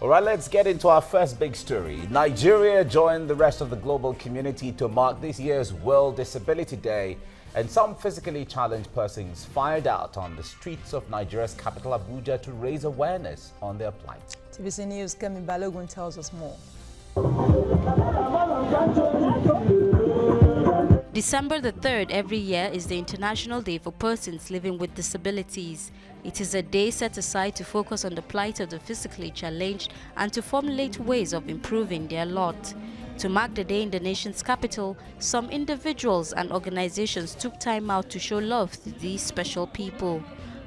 All right, let's get into our first big story. Nigeria joined the rest of the global community to mark this year's World Disability Day, and some physically challenged persons fired out on the streets of Nigeria's capital Abuja to raise awareness on their plight. TVC News' Kemi Balogun tells us more. December the 3rd every year is the International Day for Persons Living with Disabilities. It is a day set aside to focus on the plight of the physically challenged and to formulate ways of improving their lot. To mark the day in the nation's capital, some individuals and organizations took time out to show love to these special people.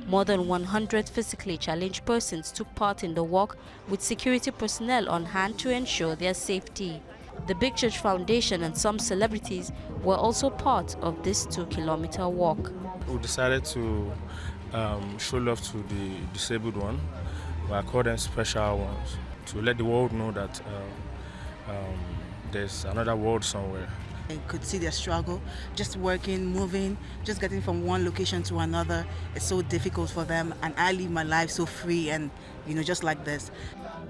More than 100 physically challenged persons took part in the walk, with security personnel on hand to ensure their safety. The Big Church Foundation and some celebrities were also part of this 2-kilometer walk. We decided to show love to the disabled one. I call them special ones, to let the world know that there's another world somewhere. I could see their struggle, just working, moving, just getting from one location to another. It's so difficult for them, and I live my life so free and, just like this.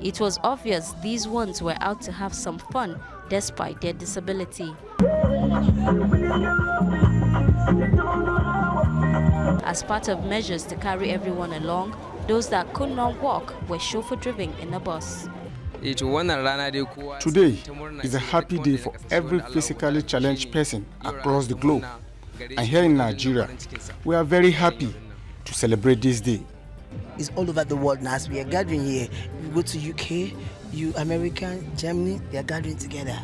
It was obvious these ones were out to have some fun despite their disability. As part of measures to carry everyone along, those that could not walk were chauffeur-driven in a bus. Today is a happy day for every physically challenged person across the globe. And here in Nigeria, we are very happy to celebrate this day. It's all over the world now. As we are gathering here, we go to UK, America, Germany, they are gathering together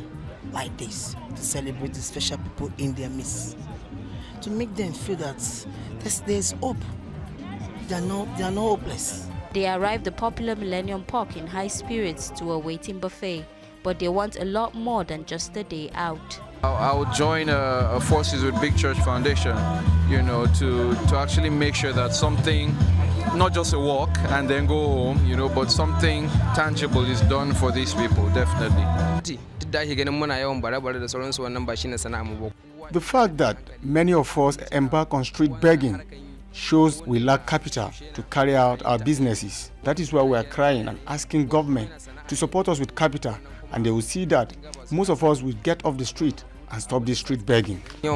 like this to celebrate the special people in their midst, to make them feel that there's hope. They are not hopeless. They arrived at the popular Millennium Park in high spirits to a waiting buffet, but they want a lot more than just a day out. I'll join forces with Big Church Foundation, to actually make sure that something, not just a walk and then go home, but something tangible is done for these people, definitely. The fact that many of us embark on street begging shows we lack capital to carry out our businesses. That is why we are crying and asking government to support us with capital, and they will see that most of us will get off the street and stop this street begging. I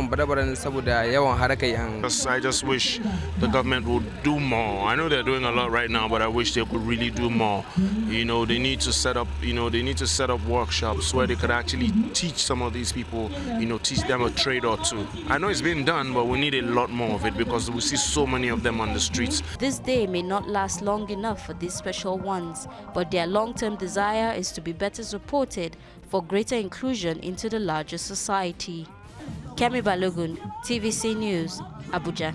just wish the government would do more. I know they're doing a lot right now, but I wish they could really do more. They need to set up, workshops where they could actually teach some of these people, teach them a trade or two. I know it's been done, but we need a lot more of it because we see so many of them on the streets. This day may not last long enough for these special ones, but their long-term desire is to be better supported for greater inclusion into the larger society. Kemi Balogun, TVC News, Abuja.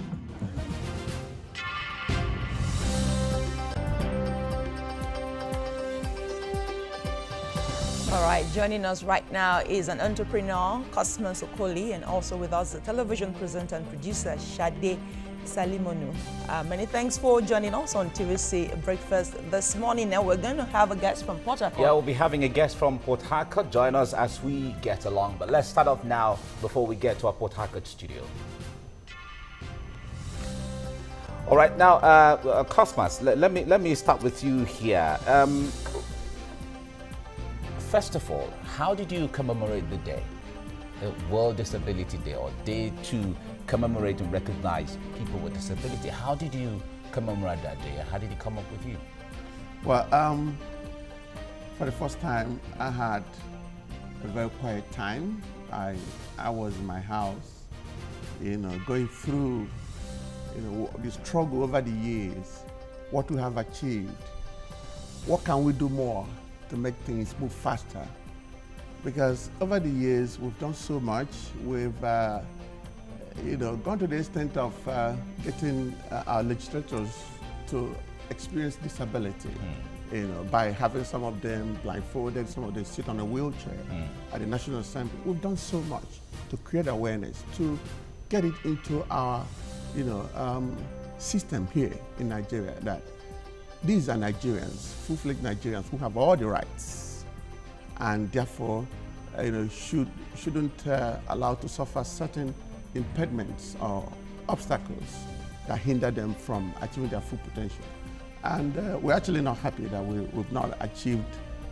All right, joining us right now is an entrepreneur, Cosmas Okoli, and also with us the television presenter and producer, Shade Salimonu. Many thanks for joining us on TVC Breakfast this morning. Now we're going to have a guest from Port Harcourt. Yeah, we'll be having a guest from Port Harcourt. Join us as we get along. But let's start off now before we get to our Port Harcourt studio. All right, now, Cosmas, let me start with you here. First of all, how did you commemorate the day? The World Disability Day, or day to commemorate and recognize people with disability. How did you commemorate that day? How did it come up with you? Well, for the first time, I had a very quiet time. I was in my house, going through, the struggle over the years, what we have achieved, what can we do more to make things move faster. Because over the years, we've done so much. We've, gone to the extent of getting our legislators to experience disability, by having some of them blindfolded, some of them sit on a wheelchair at the National Assembly. We've done so much to create awareness, to get it into our, system here in Nigeria that these are Nigerians, full-fledged Nigerians who have all the rights, and therefore, shouldn't allow to suffer certain impediments or obstacles that hinder them from achieving their full potential. And we're actually not happy that we've not achieved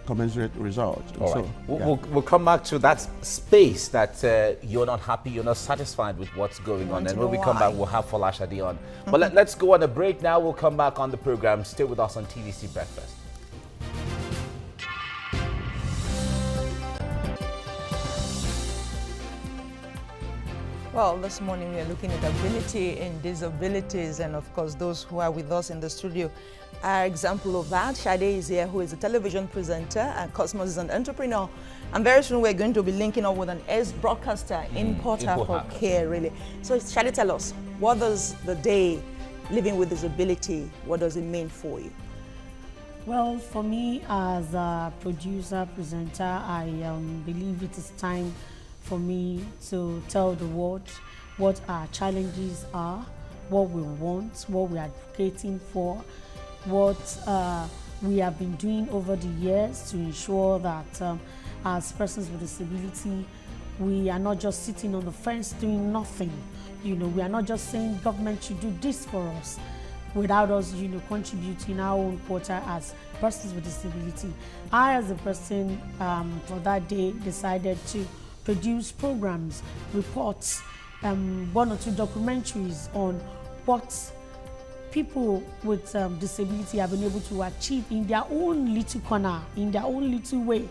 commensurate results. All so, right. We'll come back to that space that you're not happy, you're not satisfied with what's going on. And when we come back, we'll have Fola Shadi on. But let's go on a break now. We'll come back on the program. Stay with us on TVC Breakfast. Well, this morning we are looking at ability and disabilities, and of course those who are with us in the studio are example of that. Shade is here, who is a television presenter, and Cosmos is an entrepreneur. And very soon we're going to be linking up with an broadcaster in Port Harcourt here, really. So Shade, tell us, what does the day living with disability, what does it mean for you? Well, for me as a producer, presenter, I believe it is time for me to tell the world what our challenges are, what we want, what we are advocating for, what we have been doing over the years to ensure that as persons with disability, we are not just sitting on the fence doing nothing. You know, we are not just saying government should do this for us without us, you know, contributing our own quota as persons with disability. I, as a person, for that day, decided to produce programs, reports, one or two documentaries on what people with disability have been able to achieve in their own little corner, in their own little way,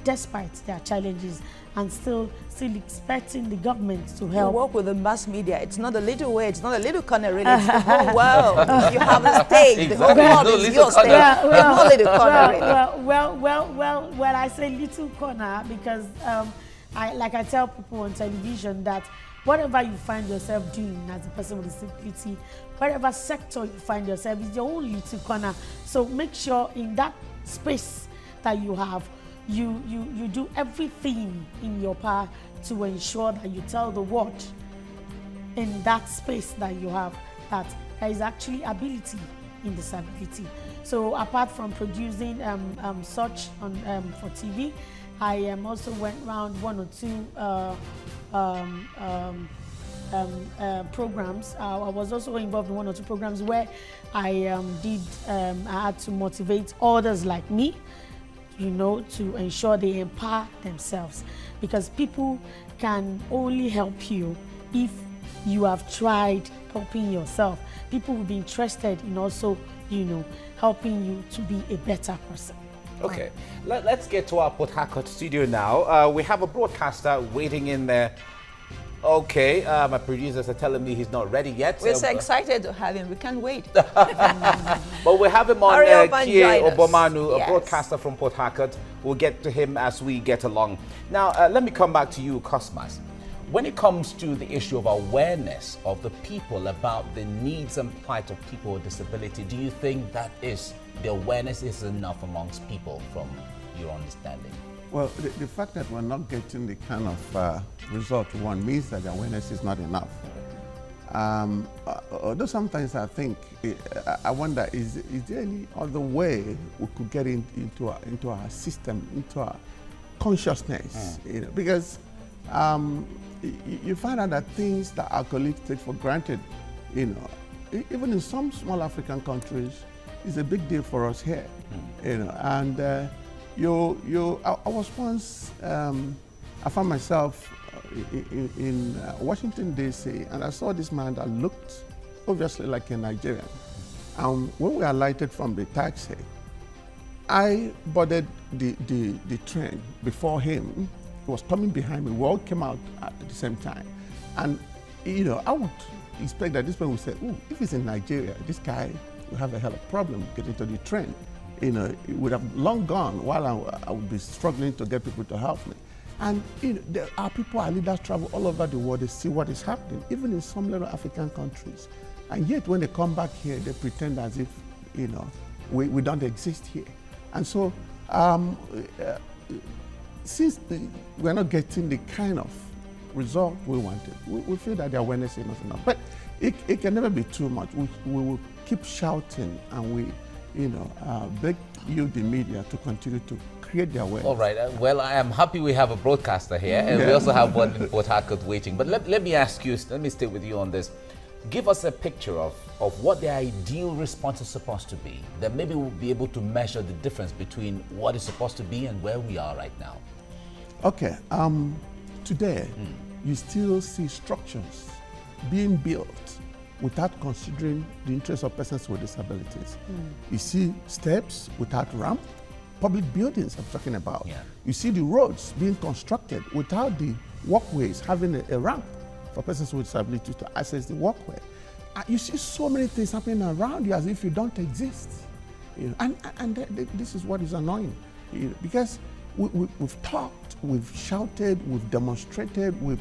despite their challenges, and still expecting the government to help. You work with the mass media. It's not a little way, it's not a little corner, really. It's the whole world. You have a stage. Exactly. The whole world is your stage. It's not a little corner, really. Well, I say little corner because like I tell people on television that whatever you find yourself doing as a person with disability, whatever sector you find yourself, is your own little corner. So make sure in that space that you have, you do everything in your power to ensure that you tell the world in that space that you have that there is actually ability in disability. So apart from producing such on for TV, I also went around one or two programs. I was also involved in one or two programs where I had to motivate others like me, you know, to ensure they empower themselves. Because people can only help you if you have tried helping yourself. People will be interested in also, you know, helping you to be a better person. Okay, let's get to our Port Harcourt studio now. We have a broadcaster waiting in there. Okay, my producers are telling me he's not ready yet. We're so excited to have him. We can't wait. But we have him on Kie Obomanu, yes, a broadcaster from Port Harcourt. We'll get to him as we get along. Now, let me come back to you, Cosmas. When it comes to the issue of awareness of the people about the needs and plight of people with disability, do you think that the awareness is enough amongst people from your understanding? Well, the fact that we're not getting the kind of result we want means that the awareness is not enough. Although sometimes I think, I wonder, is there any other way we could get into our system, into our consciousness? You know, because you find out that things that our colleagues take for granted, you know, even in some small African countries, is a big deal for us here. You know, and I was once, I found myself in Washington, D.C., and I saw this man that looked obviously like a Nigerian. And when we alighted from the taxi, I boarded the train before him. He was coming behind me. We all came out at the same time. And, you know, I would expect that this man would say, "Ooh, if he's in Nigeria, this guy will have a hell of a problem getting to the train." You know, it would have long gone while I would be struggling to get people to help me. And, you know, our people, our leaders travel all over the world. They see what is happening, even in some little African countries. And yet, when they come back here, they pretend as if, you know, we don't exist here. And so, since we're not getting the kind of result we wanted, we feel that the awareness is not enough. But it can never be too much. We will keep shouting, and we, you know, beg you, the media, to continue to create the awareness. All right. Well, I am happy we have a broadcaster here, and we also have one in Port Harcourt waiting. But let me ask you, let me stay with you on this. give us a picture of what the ideal response is supposed to be. Then maybe we'll be able to measure the difference between what is supposed to be and where we are right now. Okay, today you still see structures being built without considering the interests of persons with disabilities. You see steps without ramp, public buildings I'm talking about. You see the roads being constructed without the walkways having a ramp for persons with disabilities to access the walkway. You see so many things happening around you as if you don't exist. You know, and this is what is annoying, you know, because we've talked, we've shouted, we've demonstrated, we're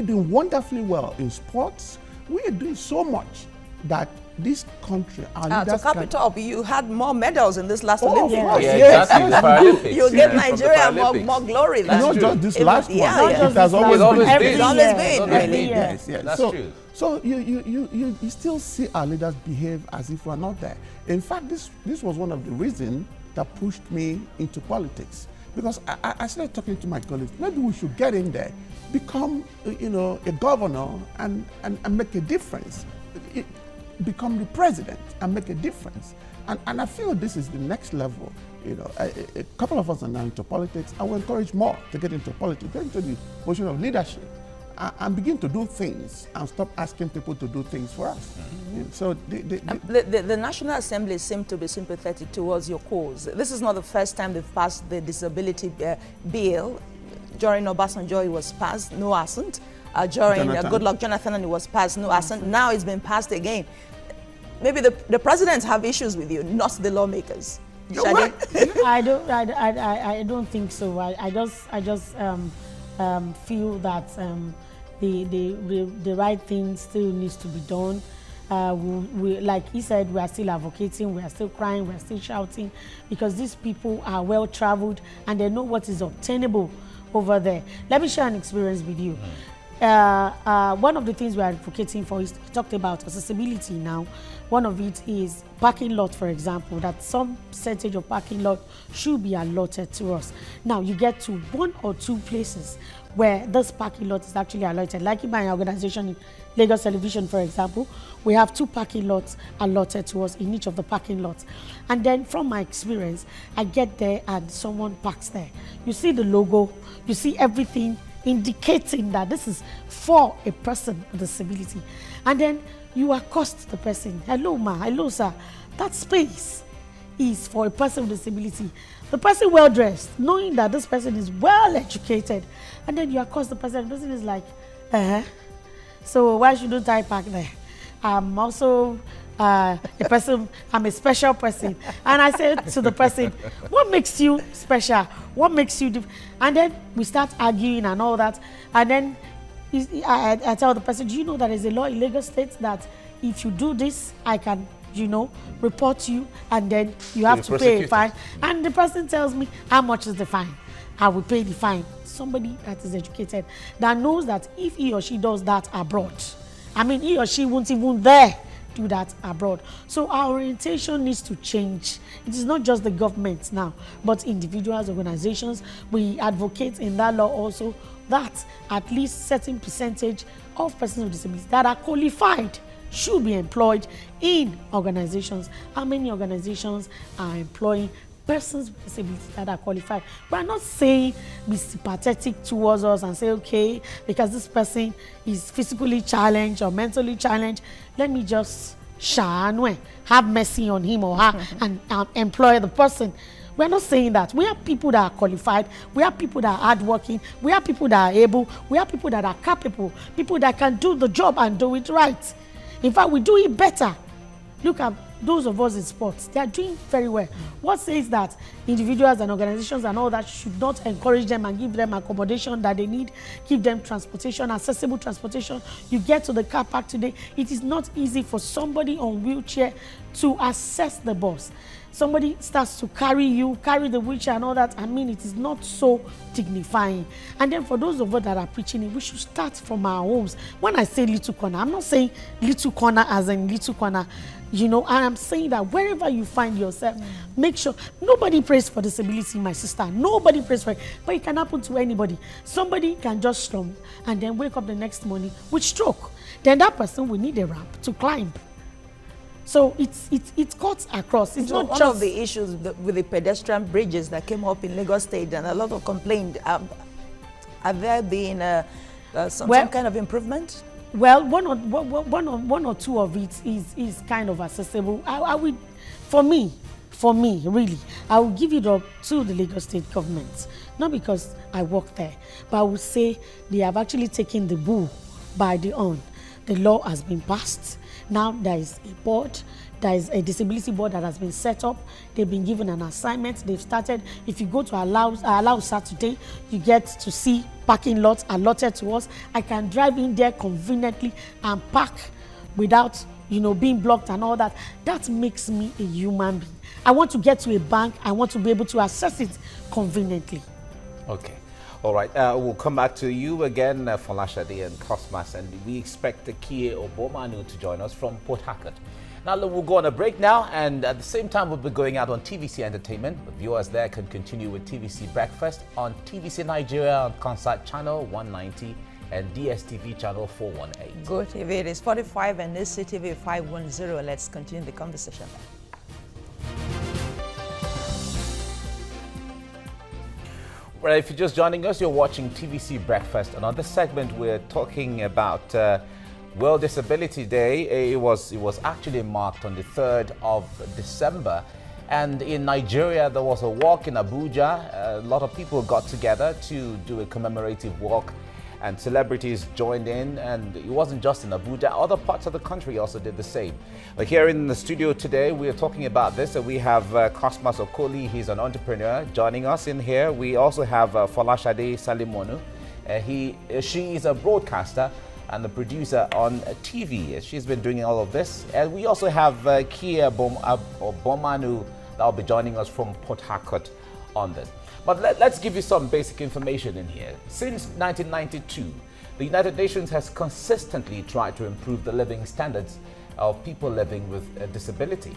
doing wonderfully well in sports. We are doing so much that this country, our leaders, to cap it up, you had more medals in this last Olympics. Yeah, exactly. The Paralympics. You gave Nigeria more glory. Not just this last one. It has always been. Yes. That's true. So you still see our leaders behave as if we're not there. In fact, this was one of the reasons that pushed me into politics, because I started talking to my colleagues. Maybe we should get in there, become a governor and make a difference. Become the president and make a difference. And I feel this is the next level. You know, a couple of us are now into politics. I will encourage more to get into politics, get into the position of leadership, and begin to do things and stop asking people to do things for us. So the National Assembly seemed to be sympathetic towards your cause. This is not the first time they've passed the disability bill. During Obasanjo, it was passed, no assent. During Goodluck Jonathan, and it was passed, no assent. Now it's been passed again. Maybe the presidents have issues with you, not the lawmakers. I don't think so. I just feel that the right thing still needs to be done. Like he said, we are still advocating, we are still crying, we are still shouting, because these people are well traveled and they know what is obtainable over there. Let me share an experience with you. One of the things we are advocating for is, we talked about accessibility now. One of it is parking lot, for example, that some percentage of parking lot should be allotted to us. Now, you get to 1 or 2 places where this parking lot is actually allotted. Like in my organization, in Lagos Television, for example, we have 2 parking lots allotted to us in each of the parking lots. And then from my experience, I get there and someone parks there. You see the logo, you see everything indicating that this is for a person with disability. And then you accost the person. Hello, ma. Hello, sir. That space is for a person with disability. The person well dressed, knowing that this person is well educated, and then you accost the person. The person is like, so why shouldn't I park there? I'm also a person, I'm a special person. And I said to the person, what makes you special? What makes you different? And then we start arguing and all that. And then I tell the person, do you know that there's a law in Lagos State that if you do this, I can, report you, and then you have to pay a fine. And the person tells me, how much is the fine? I will pay the fine. Somebody that is educated, that knows that if he or she does that abroad, he or she won't even dare do that abroad. So our orientation needs to change. It is not just the government now, but individuals, organizations. We advocate in that law also that at least certain percentage of persons with disabilities that are qualified should be employed in organizations. How many organizations are employing persons with disabilities that are qualified? We are not saying be sympathetic towards us and say, okay, because this person is physically challenged or mentally challenged, let me just have mercy on him or her and employ the person. We're not saying that. We have people that are qualified. We have people that are hardworking. We have people that are able. We have people that are capable. People that can do the job and do it right. In fact, we do it better. Look at those of us in sports. They are doing very well. What says that individuals and organizations and all that should not encourage them and give them accommodation that they need, give them transportation, accessible transportation? You get to the car park today, it is not easy for somebody on wheelchair to access the bus. somebody starts to carry the wheelchair and all that, I mean, it is not so dignifying. And then for those of us that are preaching it, we should start from our homes. When I say little corner, I'm not saying little corner as in little corner. You know, I am saying that wherever you find yourself, make sure nobody prays for disability, my sister. Nobody prays for it, but it can happen to anybody. Somebody can just slump and then wake up the next morning with stroke. Then that person will need a ramp to climb. So it cuts across. It's not one just of the issues with the pedestrian bridges that came up in Lagos State, and a lot of complaint. Have there been some kind of improvement? Well, one or two of it is kind of accessible. I would, for me, really, I will give it up to the Lagos State government. Not because I work there, but I would say they have actually taken the bull by the horn. The law has been passed. Now there is a board, there is a disability board that has been set up. They've been given an assignment. They've started. If you go to Allow Saturday, you get to see parking lots allotted to us. I can drive in there conveniently and park without, you know, being blocked and all that. That makes me a human being. I want to get to a bank. I want to be able to access it conveniently. Okay. All right, we'll come back to you again, Folashade and Cosmas, and we expect Kie Obomanu to join us from Port Harcourt. Now, we'll go on a break now, and at the same time, we'll be going out on TVC Entertainment. The viewers there can continue with TVC Breakfast on TVC Nigeria on Concert Channel 190 and DSTV Channel 418. Good. If it is 45 and this CTV 510, let's continue the conversation. Well, if you're just joining us, you're watching TVC Breakfast, and on this segment we're talking about World Disability Day. It was actually marked on the 3rd of December, and in Nigeria there was a walk in Abuja. A lot of people got together to do a commemorative walk, and celebrities joined in, and it wasn't just in Abuja, other parts of the country also did the same. But here in the studio today, we are talking about this, and we have Cosmas Okoli. He's an entrepreneur joining us in here. We also have Folashade Salimonu. She is a broadcaster and the producer on TV. She's been doing all of this. And we also have Kie Obomanu that will be joining us from Port Harcourt on this. But let's give you some basic information in here. Since 1992, the United Nations has consistently tried to improve the living standards of people living with a disability.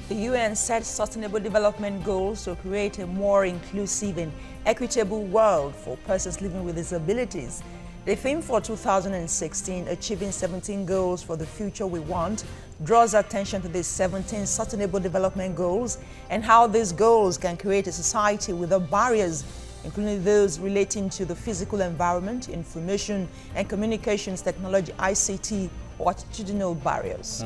The UN set sustainable development goals to create a more inclusive and equitable world for persons living with disabilities. The theme for 2016, Achieving 17 Goals for the Future We Want, draws attention to these 17 sustainable development goals and how these goals can create a society without barriers, including those relating to the physical environment, information and communications technology, ICT, or attitudinal barriers.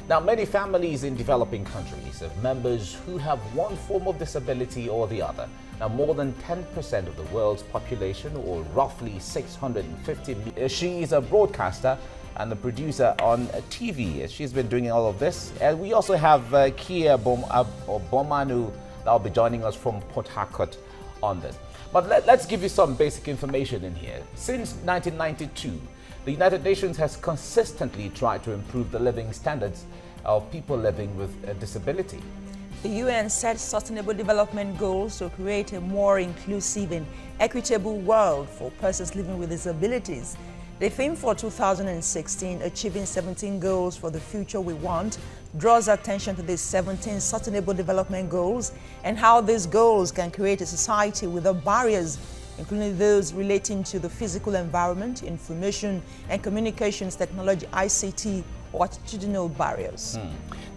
Now, many families in developing countries have members who have one form of disability or the other. Now, more than 10% of the world's population, or roughly 650 million. She is a broadcaster and the producer on TV. She's been doing all of this. And we also have Kie Obomanu that will be joining us from Port Harcourt on this. But let's give you some basic information in here. Since 1992, the United Nations has consistently tried to improve the living standards of people living with a disability. The UN set sustainable development goals to create a more inclusive and equitable world for persons living with disabilities. The theme for 2016, Achieving 17 Goals for the Future We Want, draws attention to these 17 sustainable development goals and how these goals can create a society without barriers, including those relating to the physical environment, information and communications technology, ICT, or attitudinal barriers.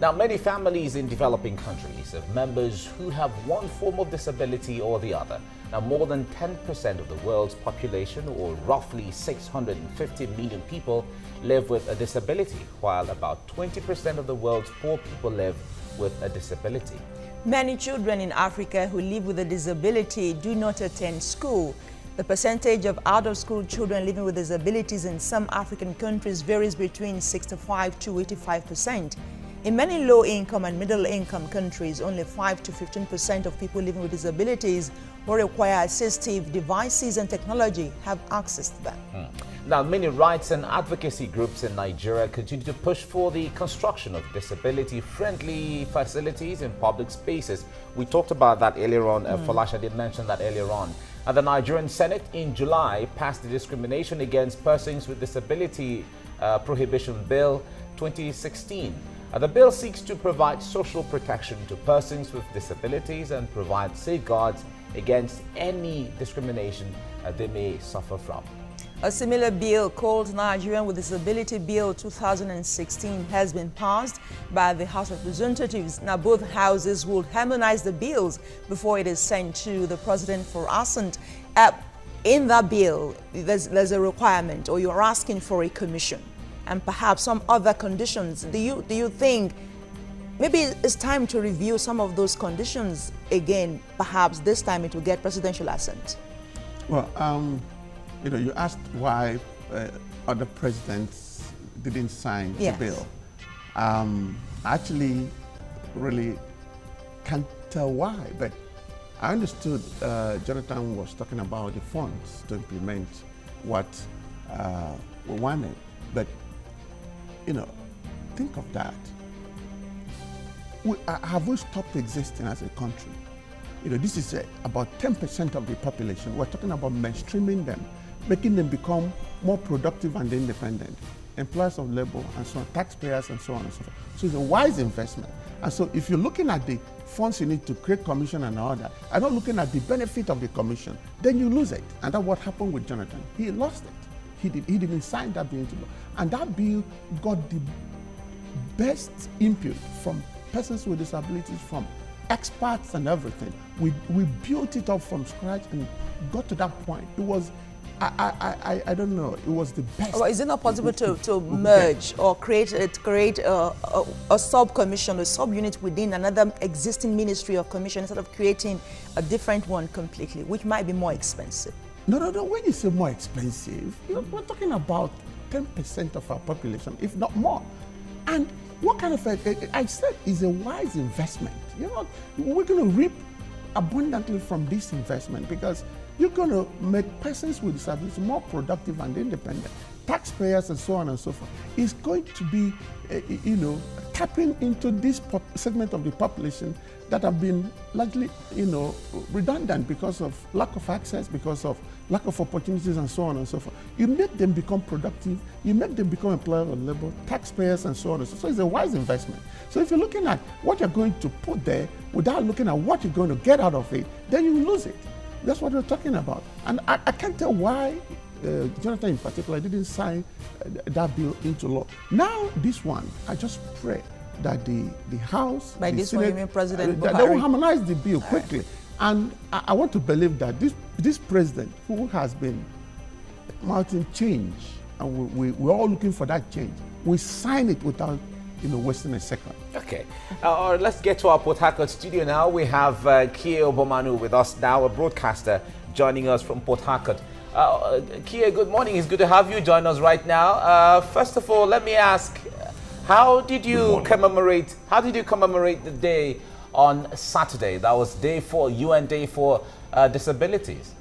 Now, many families in developing countries have members who have one form of disability or the other. Now, more than 10% of the world's population, or roughly 650 million people, live with a disability, while about 20% of the world's poor people live with a disability. Many children in Africa who live with a disability do not attend school. The percentage of out-of-school children living with disabilities in some African countries varies between 65 to 85%. In many low-income and middle-income countries, only 5 to 15% of people living with disabilities who require assistive devices and technology have access to them. Now, many rights and advocacy groups in Nigeria continue to push for the construction of disability-friendly facilities in public spaces. We talked about that earlier on. Falasha did mention that earlier on. The Nigerian Senate in July passed the Discrimination Against Persons with Disability Prohibition Bill 2016. The bill seeks to provide social protection to persons with disabilities and provide safeguards against any discrimination they may suffer from. A similar bill called Nigerian with Disability Bill 2016 has been passed by the House of Representatives. Now, both houses will harmonize the bills before it is sent to the President for assent. In that bill, there's a requirement, or you're asking for a commission and perhaps some other conditions. Do you think maybe it's time to review some of those conditions again? Perhaps this time it will get presidential assent. Well, you know, you asked why other presidents didn't sign the bill. I actually really can't tell why, but I understood Jonathan was talking about the funds to implement what we wanted. But, you know, think of that. Have we stopped existing as a country? You know, this is about 10% of the population. We're talking about mainstreaming them, making them become more productive and independent, employers of labor and so on, taxpayers and so on and so forth. So it's a wise investment. And so if you're looking at the funds you need to create commission and all that, and not looking at the benefit of the commission, then you lose it. And that's what happened with Jonathan. He lost it. He didn't sign that bill into law. And that bill got the best input from persons with disabilities, from experts and everything. We built it up from scratch and got to that point. It was, I don't know, it was the best. Well, is it not possible to merge or create a sub-commission, a sub-unit within another existing ministry or commission instead of creating a different one completely, which might be more expensive? No. When you say more expensive, you know, we're talking about 10% of our population, if not more. And what kind of I said is a wise investment. You know, we're going to reap abundantly from this investment because you're going to make persons with disabilities more productive and independent. Taxpayers and so on and so forth. It's going to be, you know, tapping into this segment of the population that have been largely, you know, redundant because of lack of access, because of lack of opportunities and so on and so forth. You make them become productive, you make them become employers of labor, taxpayers and so on and so forth. So it's a wise investment. So if you're looking at what you're going to put there without looking at what you're going to get out of it, then you lose it. That's what we're talking about. And I can't tell why Jonathan in particular didn't sign that bill into law. Now this one, I just pray that the House, by the this Senate, one you mean President Buhari? they will harmonize the bill quickly. And I want to believe that this president, who has been mounting change, and we're all looking for that change, we sign it without, you know, wasting a second. Okay, let's get to our Port Harcourt studio now. We have Kie Obomanu with us now, a broadcaster joining us from Port Harcourt. Kie, good morning. It's good to have you join us right now. First of all, let me ask, how did you commemorate the day on Saturday? That was Day 4, UN Day for Disabilities.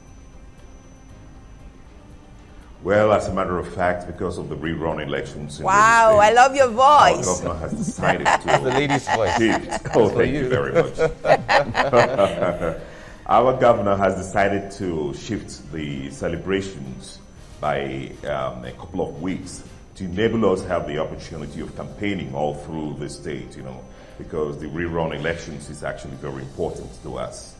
Well, as a matter of fact, because of the rerun elections. Wow, I love your voice. Our governor has decided to. The lady's voice. Oh, thank you very much. Our governor has decided to shift the celebrations by a couple of weeks to enable us to have the opportunity of campaigning all through the state, you know, because the rerun elections is actually very important to us.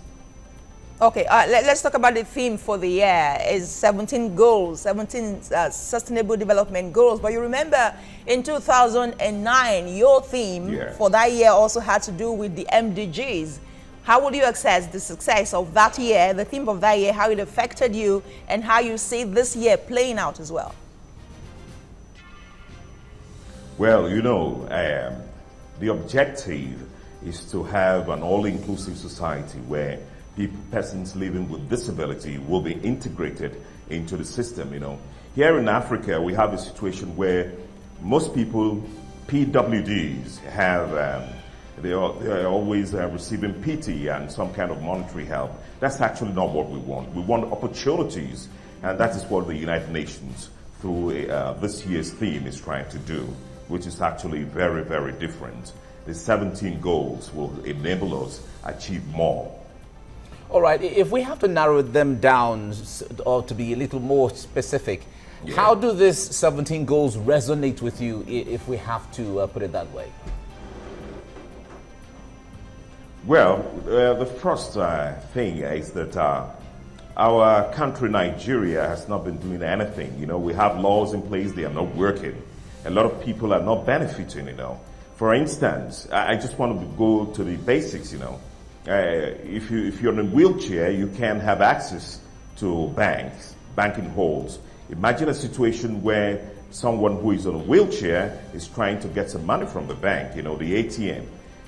Okay, let's talk about the theme for the year. It's 17 goals, 17 sustainable development goals. But you remember in 2009, your theme for that year also had to do with the MDGs. How would you assess the success of that year, the theme of that year, how it affected you, and how you see this year playing out as well? Well, you know, the objective is to have an all-inclusive society where persons living with disability will be integrated into the system, you know. Here in Africa, we have a situation where most people PWDs have, they are always receiving PT and some kind of monetary help. That's actually not what we want. We want opportunities, and that is what the United Nations, through this year's theme, is trying to do, which is actually very, very different. The 17 goals will enable us achieve more. All right, if we have to narrow them down or to be a little more specific, how do these 17 goals resonate with you, if we have to put it that way? Well, the first thing is that our country, Nigeria, has not been doing anything. You know, we have laws in place, they are not working. A lot of people are not benefiting, you know. For instance, I just want to go to the basics, you know. If you're in a wheelchair, you can have access to banking halls. Imagine a situation where someone who is on a wheelchair is trying to get some money from the bank, you know, the ATM.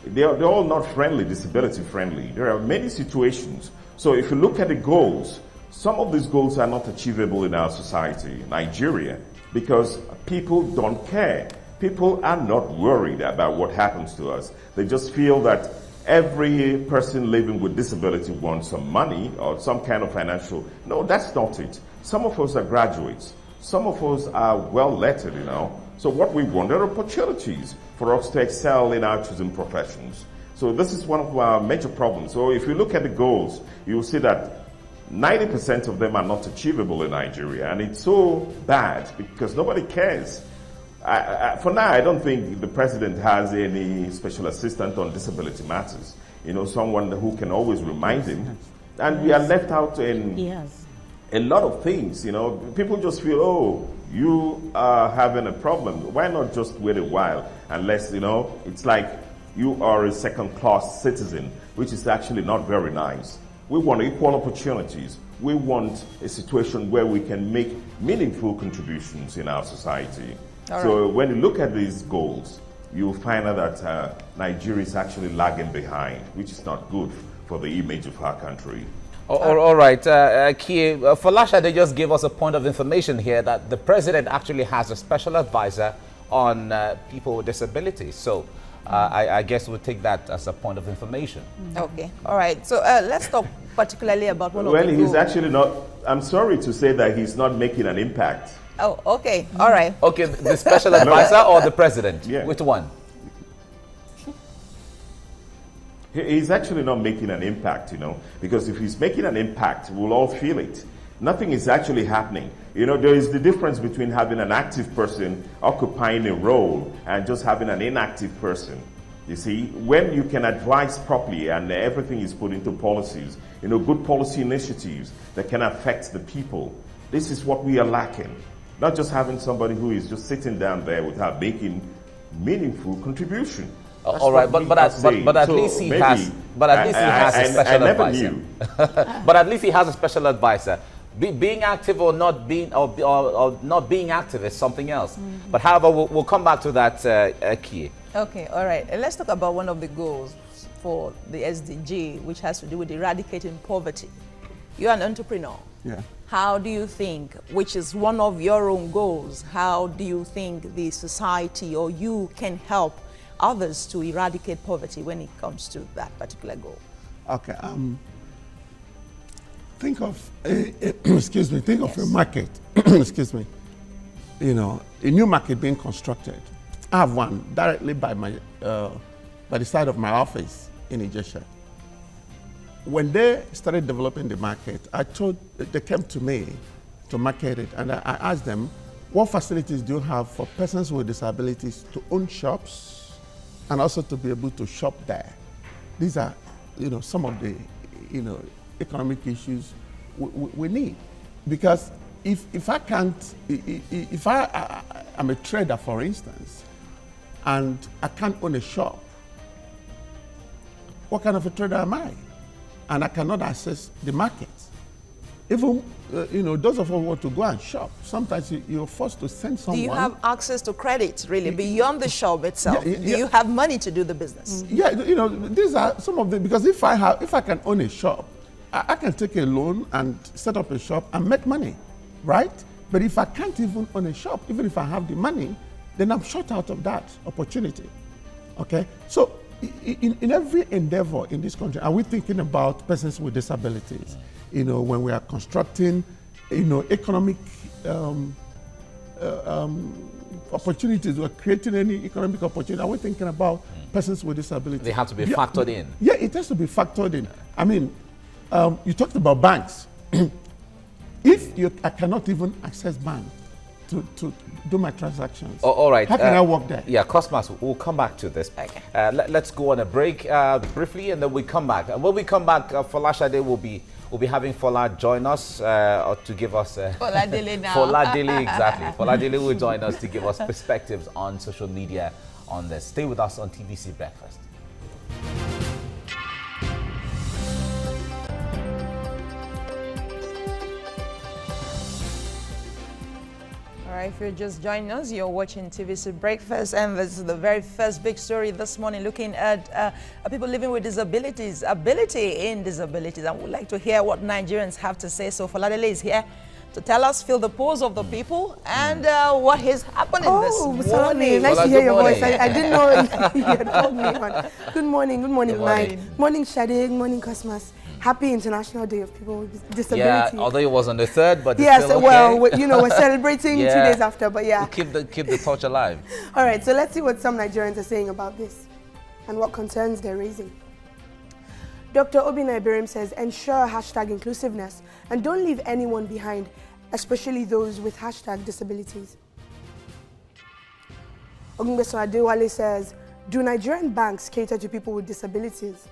They're all not friendly, disability friendly. There are many situations. So if you look at the goals, some of these goals are not achievable in our society, Nigeria, because people don't care. People are not worried about what happens to us. They just feel that every person living with disability wants some money or some kind of financial. No, that's not it. Some of us are graduates. Some of us are well-lettered, you know. So what we want are opportunities for us to excel in our chosen professions. So this is one of our major problems. So if you look at the goals, you will see that 90% of them are not achievable in Nigeria. And it's so bad because nobody cares. For now, I don't think the president has any special assistant on disability matters. You know, someone who can always remind him. And we are left out in a lot of things, you know. People just feel, oh, you are having a problem. Why not just wait a while? Unless, you know, it's like you are a second-class citizen, which is actually not very nice. We want equal opportunities. We want a situation where we can make meaningful contributions in our society. So when you look at these goals, you'll find out that Nigeria is actually lagging behind, which is not good for the image of our country. All right, Kie, Falasha, they just gave us a point of information here that the president actually has a special advisor on people with disabilities. So I guess we'll take that as a point of information. Okay, all right. So let's talk particularly about one of the goals. Well, he's actually not, I'm sorry to say that he's not making an impact. Oh, okay, all right. Okay, the special advisor or the president? Yeah. Which one? He's actually not making an impact, you know, because if he's making an impact, we'll all feel it. Nothing is actually happening. You know, there is the difference between having an active person occupying a role and just having an inactive person. You see, when you can advise properly and everything is put into policies, you know, good policy initiatives that can affect the people, this is what we are lacking. Not just having somebody who is just sitting down there without making meaningful contribution. All right, but at least he has. But at least he has a special advisor. But at least he has a special advisor. Being active or not being or not being active is something else. But however, we'll come back to that, Kie. Okay, all right. And let's talk about one of the goals for the SDG, which has to do with eradicating poverty. You're an entrepreneur. Yeah. How do you think, which is one of your own goals, how do you think the society or you can help others to eradicate poverty when it comes to that particular goal? Okay. Think of excuse me. Think of a market. Excuse me. You know, a new market being constructed. I have one directly by the side of my office in Ijesha. When they started developing the market, they came to me to market it, and I asked them, what facilities do you have for persons with disabilities to own shops and also to be able to shop there? These are, you know, some of the, you know, economic issues we need. Because if I can't, if I'm a trader, for instance, and I can't own a shop, what kind of a trader am I? And I cannot access the market. Even, you know, those of us who want to go and shop, sometimes you're forced to send someone. Do you have access to credit, really, beyond the shop itself? Do you have money to do the business? Yeah, you know, these are some of the, because if I can own a shop, I can take a loan and set up a shop and make money, right? But if I can't even own a shop, even if I have the money, then I'm shut out of that opportunity. Okay? So in every endeavor in this country, are we thinking about persons with disabilities? You know, when we are constructing, you know, economic opportunities, or creating any economic opportunity, are we thinking about persons with disabilities? They have to be factored in. Yeah, it has to be factored in. I mean, you talked about banks. If I cannot even access bank to do my transactions, all right. How can I work there? Yeah, customers, we'll come back to this. Okay. Let's go on a break briefly, and then we come back. And when we come back, Fola Shade will be having Fola join us to give us Fola Dele now. Fola Dele, exactly. Fola Dele will join us to give us perspectives on social media on this. Stay with us on TVC Breakfast. All right, if you're just joining us, you're watching TVC Breakfast, and this is the very first big story this morning, looking at people living with disabilities, ability in disabilities. I would like to hear what Nigerians have to say. So Foladele is here to tell us, feel the pulse of the people, and what is happening this morning. Nice to hear your voice. I didn't know you had called me. Good morning, Mike. Morning, Shade. Good morning, Cosmos. Happy International Day of People with Disability. Yeah, although it was on the 3rd, but yes, it's still okay. Well, you know, we're celebrating 2 days after, but yeah. We'll keep the torch alive. All right, so let's see what some Nigerians are saying about this and what concerns they're raising. Dr. Obinna Iberim says, ensure hashtag inclusiveness and don't leave anyone behind, especially those with hashtag disabilities. Ogunbeso Adewale says, do Nigerian banks cater to people with disabilities?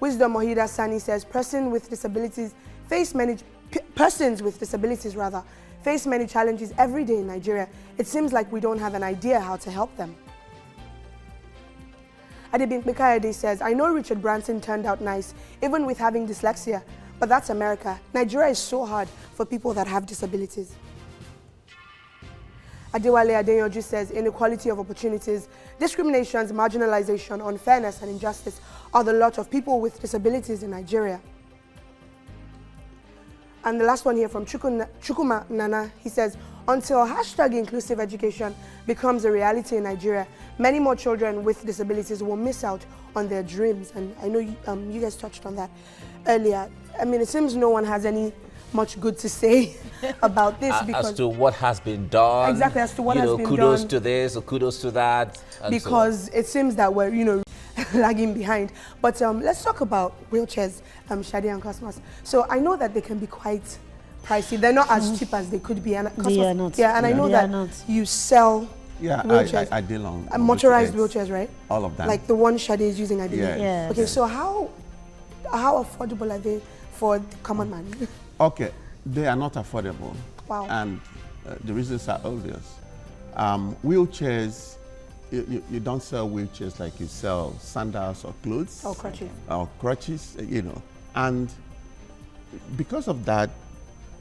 Wisdom Mohida Sani says, persons with disabilities face many challenges every day in Nigeria. It seems like we don't have an idea how to help them. Adebink Mikayade says, I know Richard Branson turned out nice, even with having dyslexia, but that's America. Nigeria is so hard for people that have disabilities. Adewale Adeyanju says, inequality of opportunities, discriminations, marginalization, unfairness, and injustice are the lot of people with disabilities in Nigeria. And the last one here from Chukuma Nana, he says, until hashtag inclusive education becomes a reality in Nigeria, many more children with disabilities will miss out on their dreams. And I know you guys touched on that earlier. I mean, it seems no one has any much good to say about this because as to what has been done. Exactly, as to what has been done. Kudos to this or kudos to that. Because it seems that we're, lagging behind. But let's talk about wheelchairs, Shadi and Cosmos. So I know that they can be quite pricey. They're not as cheap as they could be. And Cosmos, they are not. Yeah, and I know that you sell wheelchairs. I deal on motorized wheelchairs, right? All of them. Like the one Shadi is using, I believe. Yes. Okay, so how affordable are they for the common man? Okay, they are not affordable. Wow. And the reasons are obvious. Wheelchairs, you don't sell wheelchairs like you sell sandals or clothes. Or crutches. Or crutches, And because of that,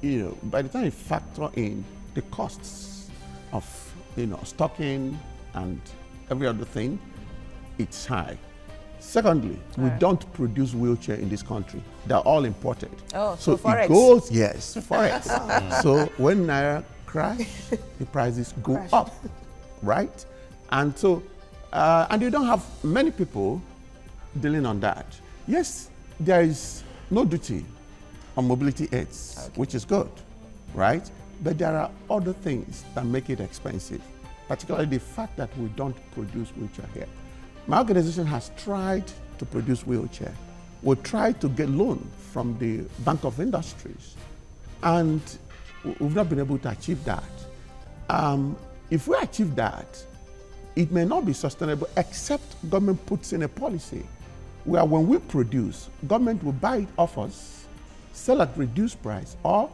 by the time you factor in the costs of, stocking and every other thing, it's high. Secondly, we don't produce wheelchair in this country. They're all imported. Oh, so forex. It goes, yes, forex. So when Naira crash, the prices go up, right? And so, and you don't have many people dealing on that. Yes, there is no duty on mobility aids, which is good, right? But there are other things that make it expensive, particularly the fact that we don't produce wheelchair here. My organization has tried to produce wheelchair. We tried to get loan from the Bank of Industries, and we've not been able to achieve that. If we achieve that, it may not be sustainable except government puts in a policy where when we produce, government will buy it off us, sell at reduced price, or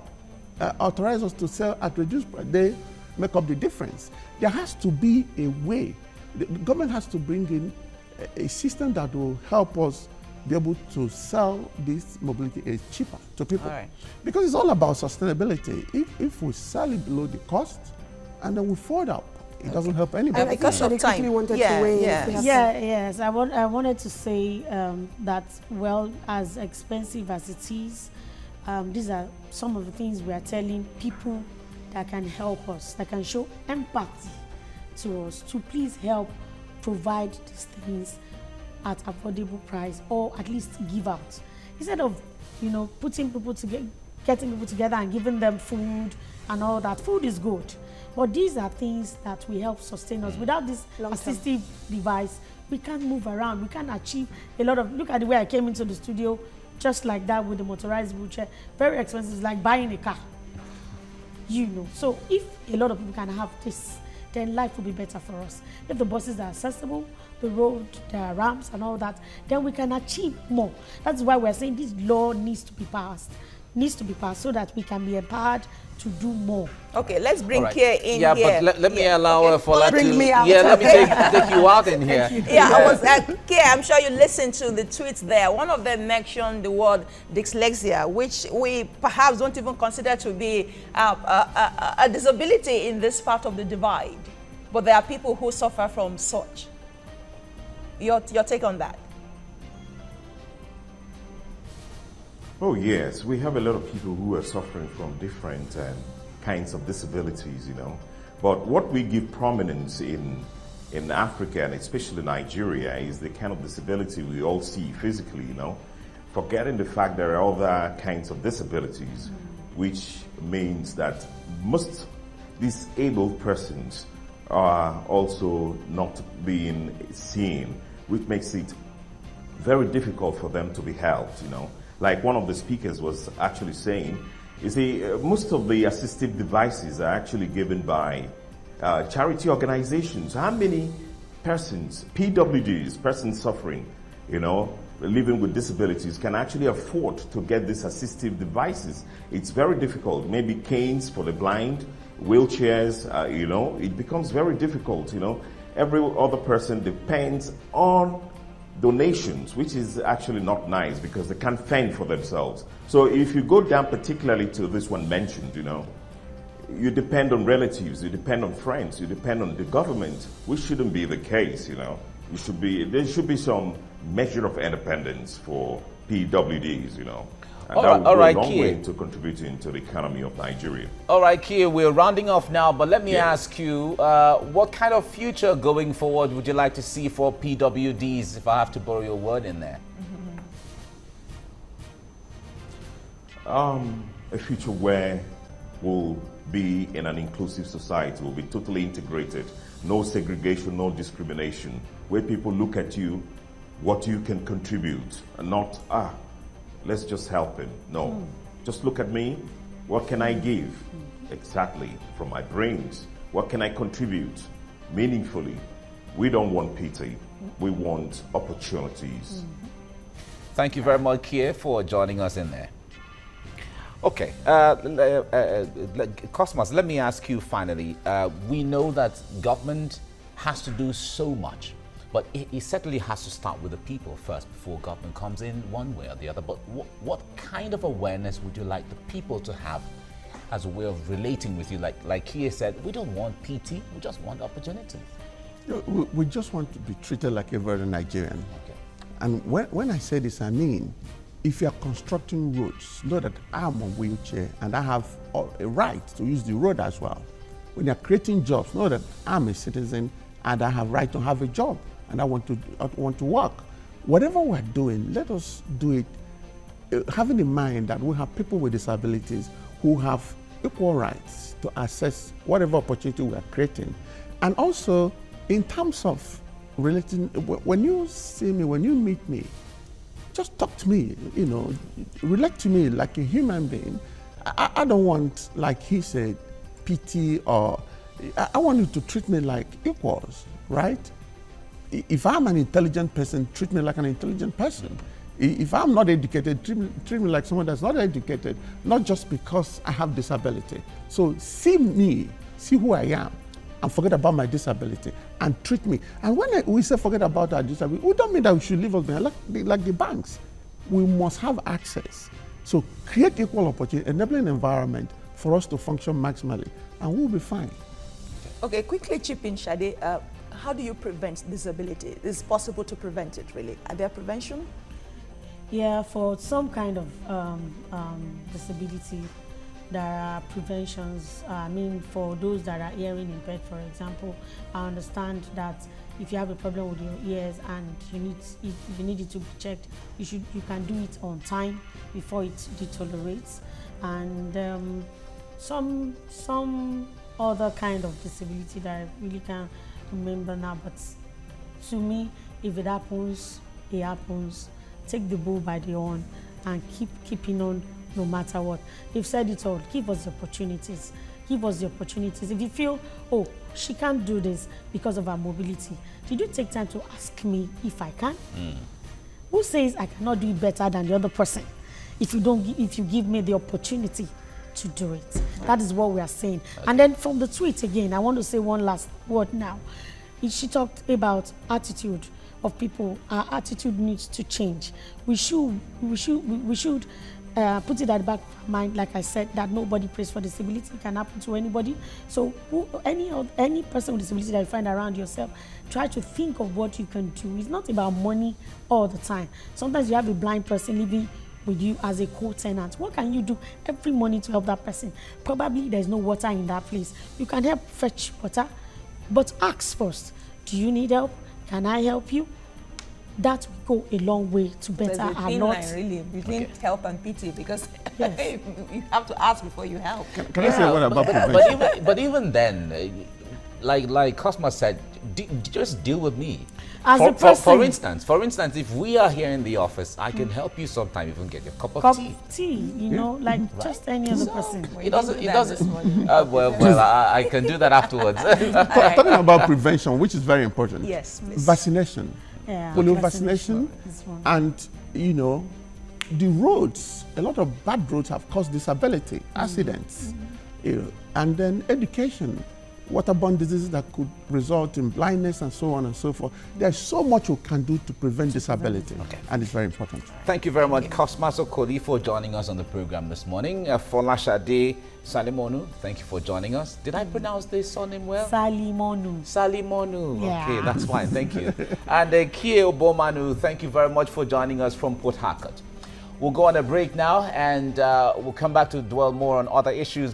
authorize us to sell at reduced price. They make up the difference. There has to be a way. The government has to bring in a system that will help us be able to sell this mobility aids cheaper to people. Because it's all about sustainability. If we sell it below the cost and then we forward up, it doesn't help anybody. Because of time. Yes. I wanted to say that, well, as expensive as it is, these are some of the things we are telling people that can help us, that can show empathy to us, to please help provide these things at affordable price, or at least give out. Instead of, you know, putting people together, getting people together and giving them food and all that. Food is good, but these are things that will help sustain us. Without this assistive device, we can't move around. We can't achieve a lot of, look at the way I came into the studio, just like that with the motorized wheelchair. Very expensive, it's like buying a car. You know, so if a lot of people can have this, then life will be better for us. If the buses are accessible, the road, there are ramps and all that, then we can achieve more. That's why we're saying this law needs to be passed so that we can be empowered to do more. Okay, let's bring Kia in here. Yeah, but let me allow Fola bring to... me out. Yeah, let me take you out in here. Yeah, I was Kia, I'm sure you listened to the tweets there. One of them mentioned the word dyslexia, which we perhaps don't even consider to be a disability in this part of the divide. But there are people who suffer from such. Your take on that? Oh yes, we have a lot of people who are suffering from different kinds of disabilities, you know. But what we give prominence in Africa, and especially Nigeria, is the kind of disability we all see physically, you know. Forgetting the fact there are other kinds of disabilities, which means that most disabled persons are also not being seen, which makes it very difficult for them to be helped, you know. Like one of the speakers was actually saying, you see, most of the assistive devices are actually given by charity organizations. How many persons, PWDs, persons suffering, you know, living with disabilities, can actually afford to get these assistive devices? It's very difficult. Maybe canes for the blind, wheelchairs, you know, it becomes very difficult, you know. Every other person depends on donations, which is actually not nice because they can't fend for themselves. So if you go down particularly to this one mentioned, you know, you depend on relatives, you depend on friends, you depend on the government, which shouldn't be the case, you know. There should be some measure of independence for PWDs, you know. And that would go a long way to contributing to the economy of Nigeria. All right, Kia, we're rounding off now, but let me ask you, what kind of future going forward would you like to see for PWDs, if I have to borrow your word in there? A future where we'll be in an inclusive society, we'll be totally integrated, no segregation, no discrimination, where people look at you, what you can contribute, and not, let's just help him. No, just look at me. What can I give? Exactly, from my brains. What can I contribute meaningfully? We don't want pity. We want opportunities. Thank you very much, Kia, for joining us in there. Okay, Cosmos, let me ask you finally. We know that government has to do so much, but it certainly has to start with the people first before government comes in one way or the other. But what kind of awareness would you like the people to have as a way of relating with you? Like Kia said, we don't want PT, we just want opportunities. We just want to be treated like every other Nigerian. Okay. And when I say this, I mean, if you are constructing roads, know that I'm on a wheelchair and I have a right to use the road as well. When you're creating jobs, know that I'm a citizen and I have right to have a job and I want to work. Whatever we're doing, let us do it having in mind that we have people with disabilities who have equal rights to access whatever opportunity we are creating. And also, in terms of relating, when you see me, when you meet me, just talk to me, you know, relate to me like a human being. I don't want, like he said, pity, or I want you to treat me like equals, right? If I'm an intelligent person, treat me like an intelligent person. If I'm not educated, treat me like someone that's not educated, not just because I have disability. So see me, see who I am, and forget about my disability, and treat me. And when we say forget about our disability, we don't mean that we should leave us behind like the banks. We must have access. So create equal opportunity, enabling environment for us to function maximally, and we'll be fine. Okay, quickly chip in, Shade. How do you prevent disability? Is it possible to prevent it, really? Are there prevention? Yeah, for some kind of disability, there are preventions. I mean, for those that are hearing impaired, for example, I understand that if you have a problem with your ears and if you need it to be checked, you can do it on time before it deteriorates. And some other kind of disability that I really can't remember now, but to me, if it happens, it happens. Take the bull by the horn and keeping on no matter what. They've said it all. Give us the opportunities. Give us the opportunities. If you feel, oh, she can't do this because of her mobility, did you take time to ask me if I can? Who says I cannot do it better than the other person if you give me the opportunity to do it? That is what we are saying. Okay. And then from the tweet again, I want to say one last word now. She talked about attitude of people. Our attitude needs to change. We should put it at the back of our mind, like I said, that nobody prays for disability. It can happen to anybody. So any person with disability that you find around yourself, try to think of what you can do. It's not about money all the time. Sometimes you have a blind person living with you as a co-tenant. What can you do every morning to help that person? Probably there's no water in that place. You can help fetch water, but ask first. Do you need help? Can I help you? That will go a long way to better our thin line, really, between help and pity, because yes. You have to ask before you help. Can I say what about prevention? But even then, like Cosma said, just deal with me. As a person, for instance, if we are here in the office, I can help you sometime, even get your cup of tea. You know, like right. Just any other person. It doesn't. Well, I can do that afterwards. Talking about prevention, which is very important. Yes. Vaccination. Yeah, polio vaccination, and you know, the roads. A lot of bad roads have caused disability, accidents, and then education, waterborne diseases that could result in blindness and so on and so forth. There's so much we can do to prevent disability, and it's very important. Thank you very much, Cosmas Okoli, for joining us on the program this morning. Folashade Salimonu, thank you for joining us. Did I pronounce this surname well? Salimonu. Salimonu. Yeah. Okay, that's fine. Thank you. And Kie Obomanu, thank you very much for joining us from Port Harcourt. We'll go on a break now, and we'll come back to dwell more on other issues.